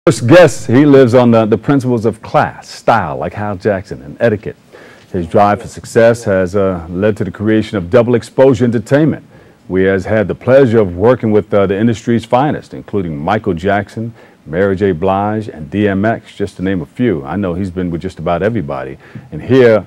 First guest, he lives on the principles of class, style, like Hal Jackson, and etiquette. His drive for success has led to the creation of Double Exposure Entertainment. We has had the pleasure of working with the industry's finest, including Michael Jackson, Mary J. Blige, and DMX, just to name a few. I know he's been with just about everybody. And here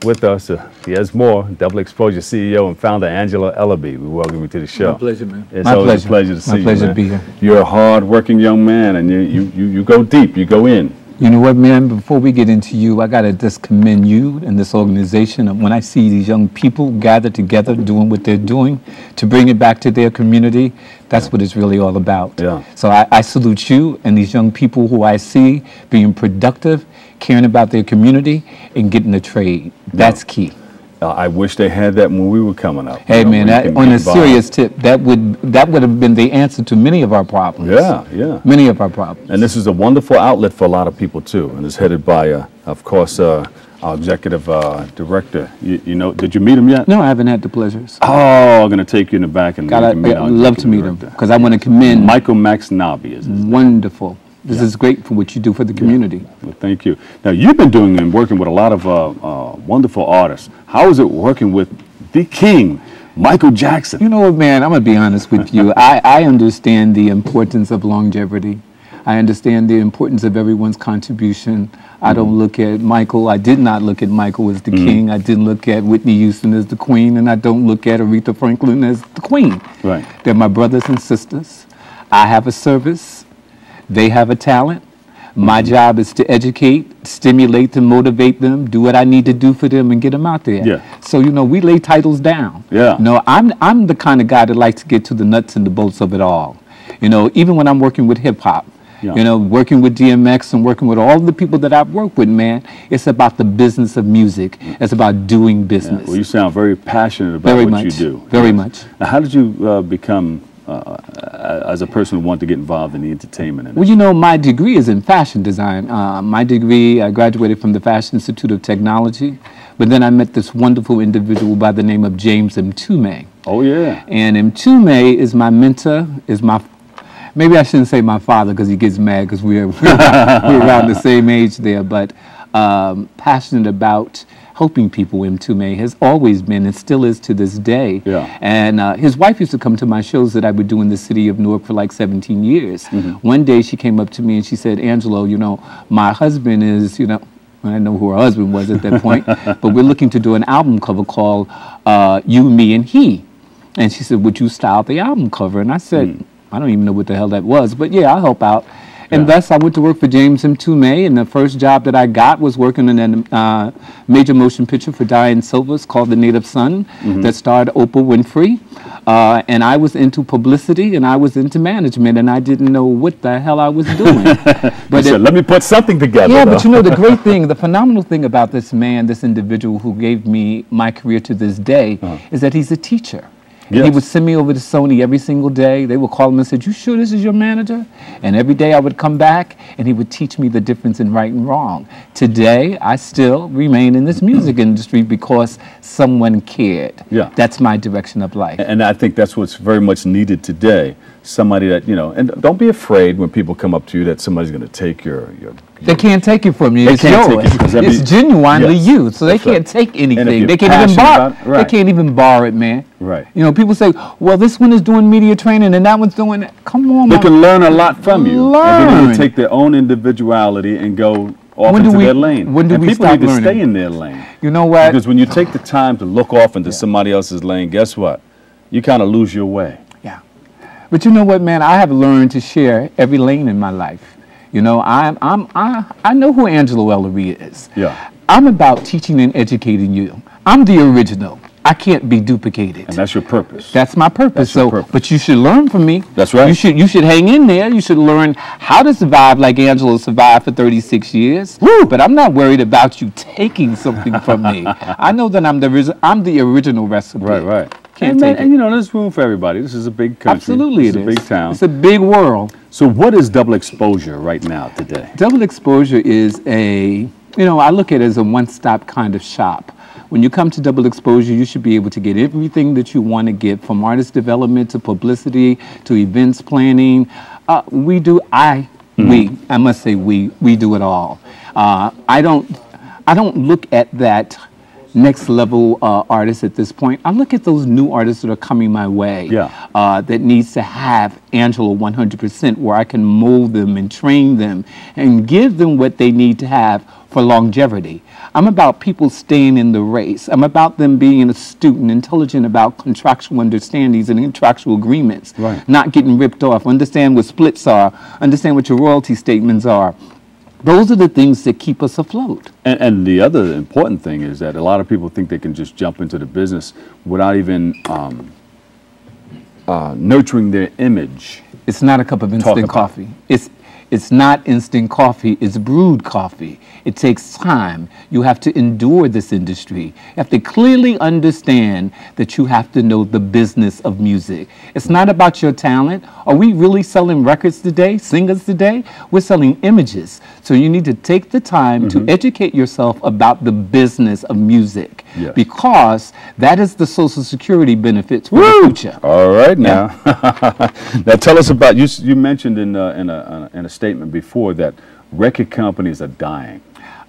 with us, he has more, Double Exposure CEO and founder Angelo Ellerbee. We welcome you to the show. My pleasure, man. It's always a pleasure to see you, My pleasure to be here. You're a hard-working young man, and you go deep, you go in. You know what, man, before we get into you, I got to just commend you and this organization. And when I see these young people gathered together doing what they're doing to bring it back to their community, that's what it's really all about. Yeah. So I salute you and these young people who I see being productive, caring about their community, and getting a trade. That's key. I wish they had that when we were coming up. Hey, man, on a serious tip, that would have been the answer to many of our problems. Yeah, yeah. Many of our problems. And this is a wonderful outlet for a lot of people, too. And it's headed by, of course, our executive director. You know, did you meet him yet? No, I haven't had the pleasures. Oh, I'm going to take you in the back and I'd love to meet him, because I want to commend Michael Maxnabi is his name. Wonderful. This is great for what you do for the community. Well, thank you. Now, you've been doing and working with a lot of wonderful artists. How is it working with the king, Michael Jackson? You know what, man, I'm going to be honest with you. I understand the importance of longevity. I understand the importance of everyone's contribution. I don't look at Michael. I did not look at Michael as the king. I didn't look at Whitney Houston as the queen, and I don't look at Aretha Franklin as the queen. Right. They're my brothers and sisters. I have a service. They have a talent. My job is to educate, stimulate them, motivate them, do what I need to do for them, and get them out there. Yeah. So, you know, we lay titles down. Yeah. You know, I'm the kind of guy that likes to get to the nuts and the bolts of it all. You know, even when I'm working with hip hop, you know, working with DMX and working with all the people that I've worked with, man, it's about the business of music. It's about doing business. Yeah. Well, you sound very passionate about what you do. Very much. Now, how did you become as a person who wanted to get involved in the entertainment industry? Well, you know, my degree is in fashion design. My degree, I graduated from the Fashion Institute of Technology, but then I met this wonderful individual by the name of James Mtume. Oh, yeah. And Mtume is my mentor, maybe I shouldn't say my father because he gets mad because we're around the same age there, but passionate about helping people. Mtume has always been and still is to this day. Yeah. And his wife used to come to my shows that I would do in the city of Newark for like 17 years. One day she came up to me and she said, Angelo, you know, my husband is, you know, I didn't know who her husband was at that point, but we're looking to do an album cover called You, Me, and He. And she said, would you style the album cover? And I said, I don't even know what the hell that was, but yeah, I'll help out. And thus, I went to work for James Mtume, and the first job that I got was working in a major motion picture for Diane Silvers called The Native Son that starred Oprah Winfrey. And I was into publicity, and I was into management, and I didn't know what the hell I was doing. But said, let me put something together. Yeah, but you know, the great thing, the phenomenal thing about this man, this individual who gave me my career to this day, is that he's a teacher. Yes. He would send me over to Sony every single day. They would call him and say, you sure this is your manager? And every day I would come back and he would teach me the difference in right and wrong. Today, I still remain in this music industry because someone cared. Yeah. That's my direction of life. And I think that's what's very much needed today. Somebody that, you know, and don't be afraid when people come up to you that somebody's going to take your they can't take it from you. It's yours. It's genuinely you. So they can't take anything. They can't even borrow it. They can't even borrow it, man. Right. You know, people say, well, this one is doing media training and that one's doing that. Come on, they can learn a lot from you. Learn. And then they take their own individuality and go off into their lane. When do we people stop need to learning? stay in their lane. You know what? Because when you take the time to look off into somebody else's lane, guess what? You kind of lose your way. Yeah. But you know what, man? I have learned to share every lane in my life. You know, I know who Angelo Ellerbee is. Yeah. I'm about teaching and educating you. I'm the original. I can't be duplicated. And that's your purpose. That's my purpose. But you should learn from me. That's right. You should hang in there. You should learn how to survive like Angelo survived for 36 years. Woo! But I'm not worried about you taking something from me. I know that I'm the original recipe. Right. And you know, there's room for everybody. This is a big country. Absolutely, it's a big town. It's a big world. So what is Double Exposure right now today? Double Exposure is I look at it as a one-stop kind of shop. When you come to Double Exposure, you should be able to get everything that you want to get, from artist development to publicity to events planning. I I must say we do it all. I don't look at that next level artists at this point. I look at those new artists that are coming my way. That needs to have Angelo 100%, where I can mold them and train them and give them what they need to have for longevity. I'm about people staying in the race. I'm about them being astute and intelligent about contractual understandings and contractual agreements, not getting ripped off. Understand what splits are, understand what your royalty statements are. Those are the things that keep us afloat. And the other important thing is that a lot of people think they can just jump into the business without even nurturing their image. It's not a cup of instant coffee. It's not instant coffee, it's brewed coffee. It takes time. You have to endure this industry. You have to clearly understand that you have to know the business of music. It's not about your talent. Are we really selling records today, singers today? We're selling images. So you need to take the time to educate yourself about the business of music, because that is the Social Security benefits for the future. All right now. Now tell us about, you mentioned in a statement before that record companies are dying.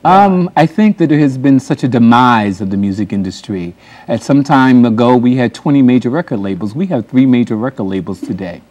I think that there has been such a demise of the music industry. At some time ago, we had 20 major record labels. We have 3 major record labels today.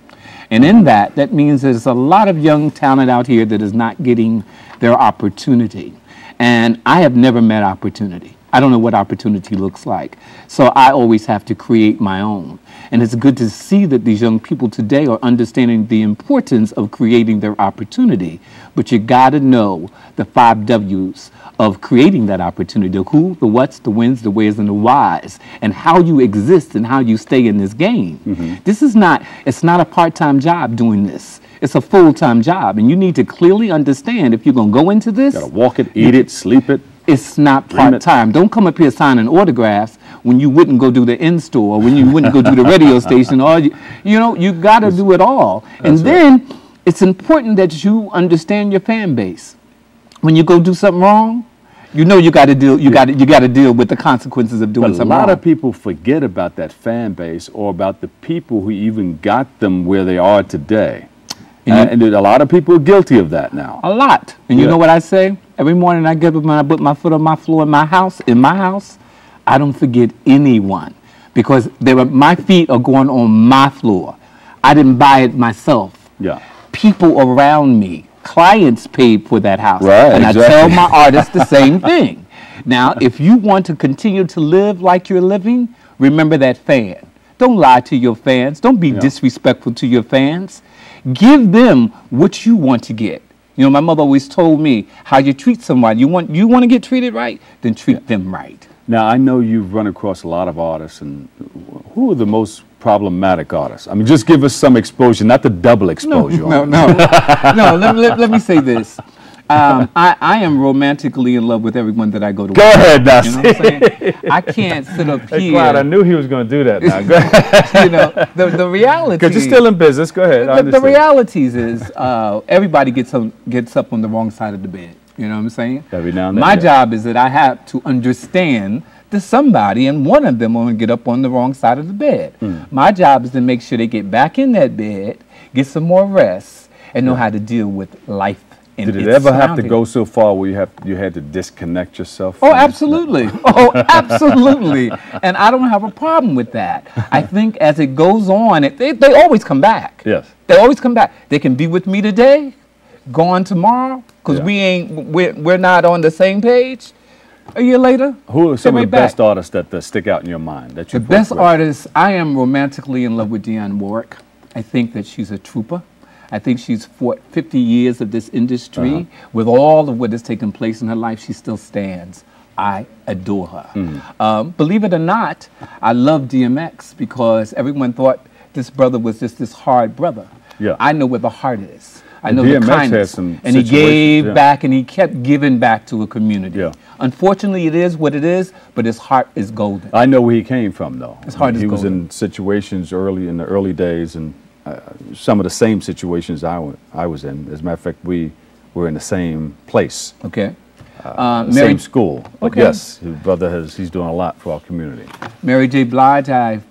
And in that means there's a lot of young talent out here that is not getting their opportunity. And I have never met opportunity. I don't know what opportunity looks like. So I always have to create my own. And it's good to see that these young people today are understanding the importance of creating their opportunity. But you got to know the 5 W's of creating that opportunity: the who, the what's, the whens, the where's, and the whys, and how you exist and how you stay in this game. This is not, it's not a part-time job doing this. It's a full-time job. And you need to clearly understand, if you're going to go into this, you got to walk it, eat it, sleep it. It's not part-time. Don't come up here signing autographs when you wouldn't go do the in-store, or when you wouldn't go do the radio station. Or you know, you got to do it all. And then it's important that you understand your fan base. When you go do something wrong, you know you got to deal. You got to deal with the consequences of doing something wrong. A lot of people forget about that fan base, or about the people who even got them where they are today. And a lot of people are guilty of that now. A lot. And you know what I say? Every morning I get up and I put my foot on my floor in my house, I don't forget anyone, because my feet are going on my floor. I didn't buy it myself. People around me, clients paid for that house. And I tell my artists the same thing. Now, if you want to continue to live like you're living, remember that fan. Don't lie to your fans. Don't be disrespectful to your fans. Give them what you want to get. You know, my mother always told me, how you treat somebody. You want to get treated right? Then treat them right. Now, I know you've run across a lot of artists, and who are the most problematic artists? I mean, just give us some exposure, not the double exposure. No, let me say this. I am romantically in love with everyone that I go to. Go ahead, now. You know what I'm saying? I can't sit up here. Clyde, I knew he was going to do that now. Go ahead. You know, the reality. Because you're still in business. Go ahead. The realities is everybody gets up on the wrong side of the bed. You know what I'm saying? Every now and then. My job is that I have to understand that somebody, and one of them will get up on the wrong side of the bed. My job is to make sure they get back in that bed, get some more rest, and know how to deal with life. Did it ever have to go so far where you had to disconnect yourself? Oh, absolutely. Oh, absolutely. And I don't have a problem with that. I think as it goes on, they always come back. Yes. They always come back. They can be with me today, gone tomorrow, because we're not on the same page. A year later, who are some of the best artists that stick out in your mind? That you the best artists, I am romantically in love with Dionne Warwick. I think that she's a trooper. I think she's fought 50 years of this industry. With all of what has taken place in her life, she still stands. I adore her. Believe it or not, I love DMX because everyone thought this brother was just this hard brother. I know where the heart is. I know the kindness. And he gave back, and he kept giving back to a community. Unfortunately, it is what it is, but his heart is golden. I know where he came from, though. His heart is golden. He was in situations in the early days, and some of the same situations I was in. As a matter of fact, we were in the same place. Same school. But yes, his brother he's doing a lot for our community. Mary J. Blige, I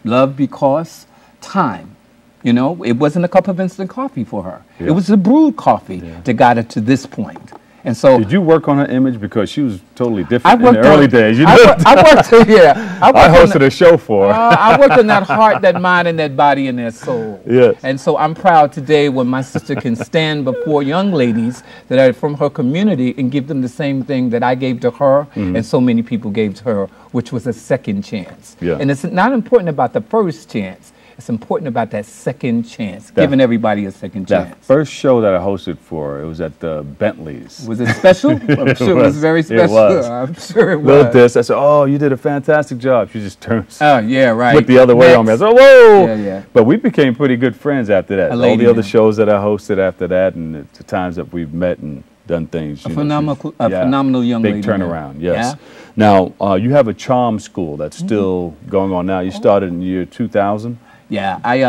love because time You know, it wasn't a cup of instant coffee for her. Yeah. It was the brewed coffee that got her to this point. And so, did you work on her image, because she was totally different in the on, early days? You know, I worked, yeah. I hosted a show for her. I worked on that heart, that mind, and that body, and that soul. Yes. And so I'm proud today when my sister can stand before young ladies that are from her community and give them the same thing that I gave to her and so many people gave to her, which was a second chance. Yeah. And it's not important about the first chance. It's important about that second chance, giving everybody a second chance. That first show that I hosted for her, it was at the Bentley's. Was it special? I'm sure it was very special. It was. I'm sure it was. Little this, I said, "Oh, you did a fantastic job." She just turns. Oh, yeah, right. Looked the other way on me. I said, "Whoa!" Yeah, yeah. But we became pretty good friends after that. A All the other now. shows that I hosted after that, and the times that we've met and done things. A phenomenal young lady. Big turnaround, yes. Yeah? Now, you have a charm school that's still going on now. You started in the year 2000. Yeah, I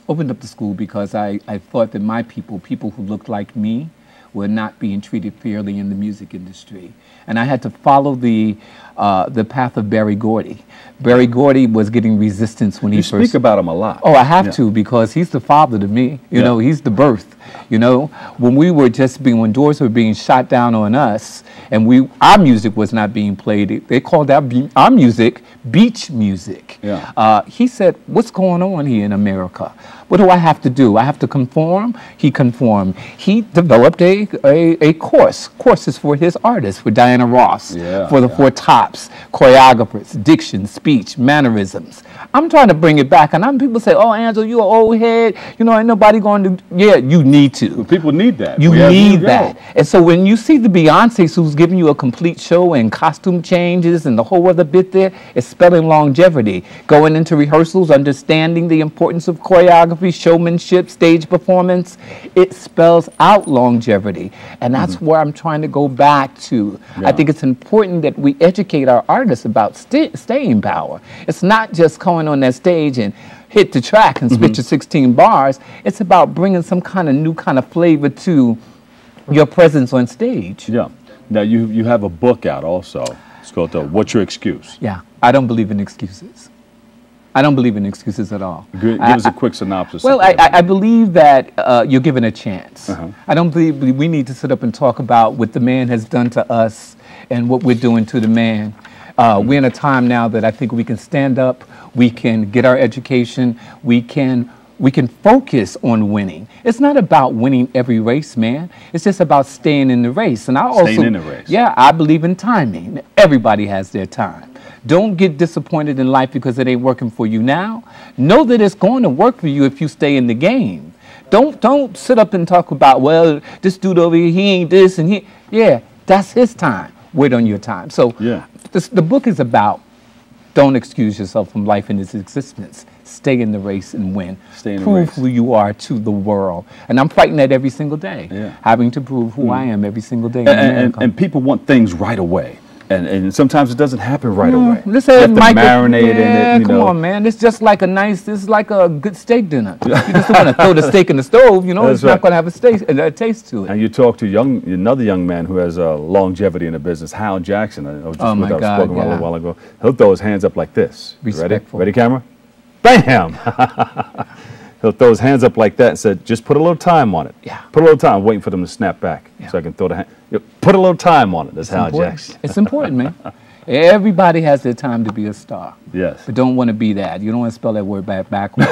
opened up the school because I thought that my people who looked like me, were not being treated fairly in the music industry. And I had to follow the path of Berry Gordy. Berry Gordy was getting resistance when he first... You speak about him a lot. Oh, I have to, because he's the father to me. You know, he's the birth. You know, when we were when doors were being shot down on us, and our music was not being played, they called our music beach music. Yeah. He said, "What's going on here in America? What do I have to do? I have to conform?" He conformed. He developed a courses for his artists, for Diana Ross, for the Four Tops, choreographers, diction, speech, mannerisms. I'm trying to bring it back, and people say, "Oh, Angelo, you an old head. You know, ain't nobody going to." Yeah, you need to. Well, people need that. You need that. And so when you see the Beyoncés who's giving you a complete show and costume changes and the whole other bit there, it's spelling longevity. Going into rehearsals, understanding the importance of choreography, showmanship, stage performance, it spells out longevity. And that's where I'm trying to go back to. Yeah. I think it's important that we educate our artists about staying power. It's not just going on that stage and hit the track and spit your 16 bars. It's about bringing some kind of new kind of flavor to your presence on stage. Yeah. Now, you have a book out also. It's called What's Your Excuse? Yeah. I don't believe in excuses. I don't believe in excuses at all. Give us a quick synopsis. Well, I believe that you're given a chance. I don't believe we need to sit up and talk about what the man has done to us and what we're doing to the man. We're in a time now that I think we can stand up, we can get our education, we can focus on winning. It's not about winning every race, man. It's just about staying in the race. And staying in the race. Yeah, I believe in timing. Everybody has their time. Don't get disappointed in life because it ain't working for you now. Know that it's going to work for you if you stay in the game. Don't sit up and talk about, well, this dude over here, he ain't this and he. Yeah, that's his time. Wait on your time. So the book is about, don't excuse yourself from life and its existence. Stay in the race and win. Prove who you are to the world. And I'm fighting that every single day, having to prove who I am every single day. And people want things right away. And sometimes it doesn't happen right away. Let's say you have to marinate in it. Come on, man. It's just like it's like a good steak dinner. You just don't want to throw the steak in the stove, you know, it's not going to have a taste to it. And you talk to another young man who has longevity in the business, Hal Jackson. I was just oh, my God, spoken a while ago. He'll throw his hands up like this. Respectful. Ready, camera? Bam! He'll throw his hands up like that and said, just put a little time on it. Yeah. Put a little time, waiting for them to snap back so I can throw the hand. Put a little time on it. That's Hal Jackson. It's important, man. Everybody has their time to be a star. Yes. But don't want to be that. You don't want to spell that word backwards.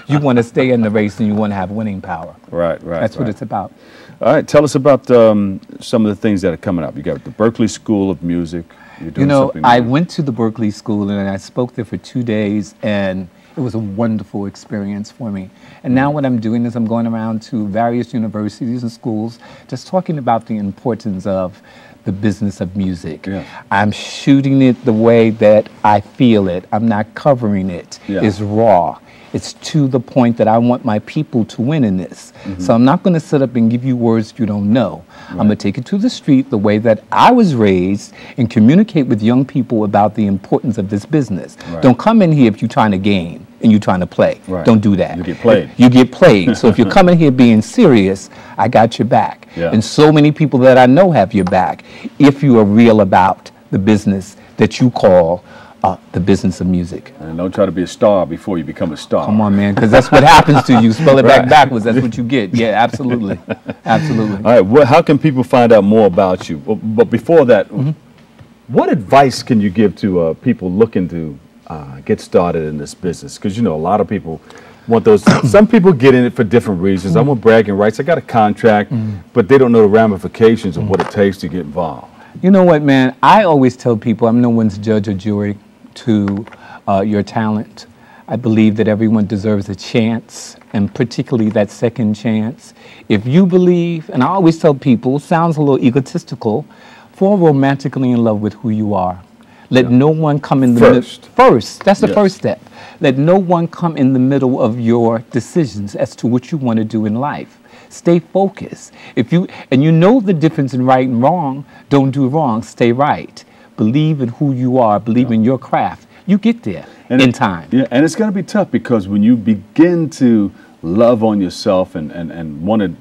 You want to stay in the race and you want to have winning power. Right. That's what it's about. All right. Tell us about some of the things that are coming up. You got the Berklee School of Music. You're doing something I went to the Berklee School and I spoke there for 2 days, and it was a wonderful experience for me. And now what I'm doing is I'm going around to various universities and schools just talking about the importance of the business of music. Yeah. I'm shooting it the way that I feel it. I'm not covering it. It's raw. It's to the point that I want my people to win in this. So I'm not going to sit up and give you words you don't know. I'm going to take it to the street the way that I was raised and communicate with young people about the importance of this business. Don't come in here if you're trying to game and you're trying to play. Don't do that. You get played. You get played. So if you're coming here being serious, I got your back. And so many people that I know have your back if you are real about the business that you call the business of music. And don't try to be a star before you become a star. Come on, man, because that's what happens to you. Spell it backwards, that's what you get. Yeah, absolutely. Absolutely. All right, well, how can people find out more about you? But before that, what advice can you give to people looking to get started in this business? Because, you know, a lot of people want those. Some people get in it for different reasons. I want bragging rights. I got a contract, but they don't know the ramifications of what it takes to get involved. You know what, man? I always tell people I'm no one's judge or jury to your talent. I believe that everyone deserves a chance, and particularly that second chance. If you believe, and I always tell people, sounds a little egotistical, fall romantically in love with who you are. Let no one come in the middle. First, that's the first step. Let no one come in the middle of your decisions as to what you want to do in life. Stay focused. If you know the difference in right and wrong, don't do wrong, stay right. Believe in who you are, believe in your craft. You get there in time. Yeah, and it's going to be tough because when you begin to love on yourself and want to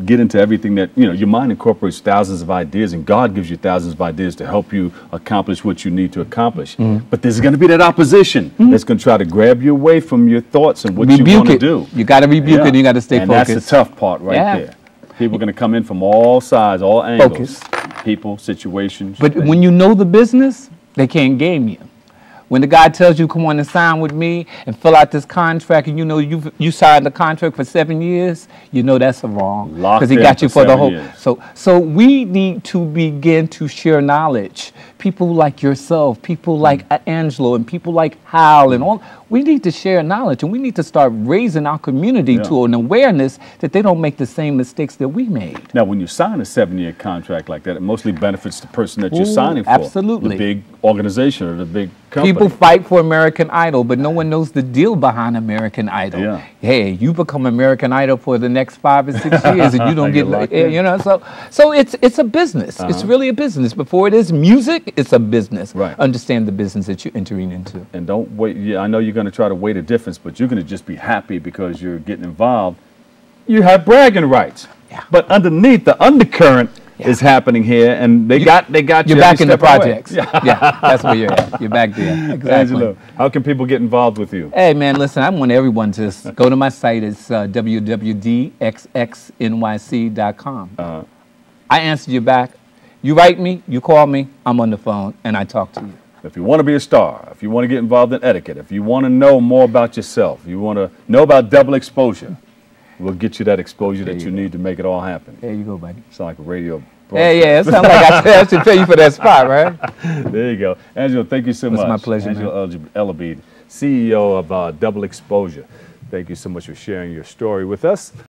get into everything that, you know, your mind incorporates thousands of ideas, and God gives you thousands of ideas to help you accomplish what you need to accomplish. But there's going to be that opposition that's going to try to grab you away from your thoughts and what you want to do. You got to rebuke it, and you got to stay focused. And that's the tough part right there. People are going to come in from all sides, all angles. People, situations. But when you know the business, they can't game you. When the guy tells you, come on and sign with me and fill out this contract, and you know you signed the contract for 7 years, you know that's wrong. Because he got you for the whole. So we need to begin to share knowledge. People like yourself, people like Angelo, and people like Hal, and all. We need to share knowledge, and we need to start raising our community to an awareness that they don't make the same mistakes that we made. Now, when you sign a 7-year contract like that, it mostly benefits the person that you're signing for. Absolutely. The big organization or the big company. People fight for American Idol, but no one knows the deal behind American Idol. Hey, you become American Idol for the next 5 or 6 years, and you don't get like, you know. So it's a business. It's really a business. Before it is music, it's a business. Understand the business that you're entering into. And don't wait. I know you're going to try to weigh the difference, but you're going to just be happy because you're getting involved. You have bragging rights, but underneath the undercurrent is happening here, and they got you. You're back in the projects. That's where you're at. You're back there. Exactly. Angelo, how can people get involved with you? Hey, man, listen, I want everyone to just go to my site. It's www.dxxnyc.com. I answer you back. You write me, you call me, I'm on the phone, and I talk to you. If you want to be a star, if you want to get involved in etiquette, if you want to know more about yourself, you want to know about double exposure, we'll get you that exposure that you need to make it all happen. There you go, buddy. It's like a radio broadcast. Yeah, it sounds like I should pay you for that spot, right? There you go. Angelo, thank you so much. It's my pleasure, Angelo Ellerbee, CEO of Double Exposure. Thank you so much for sharing your story with us.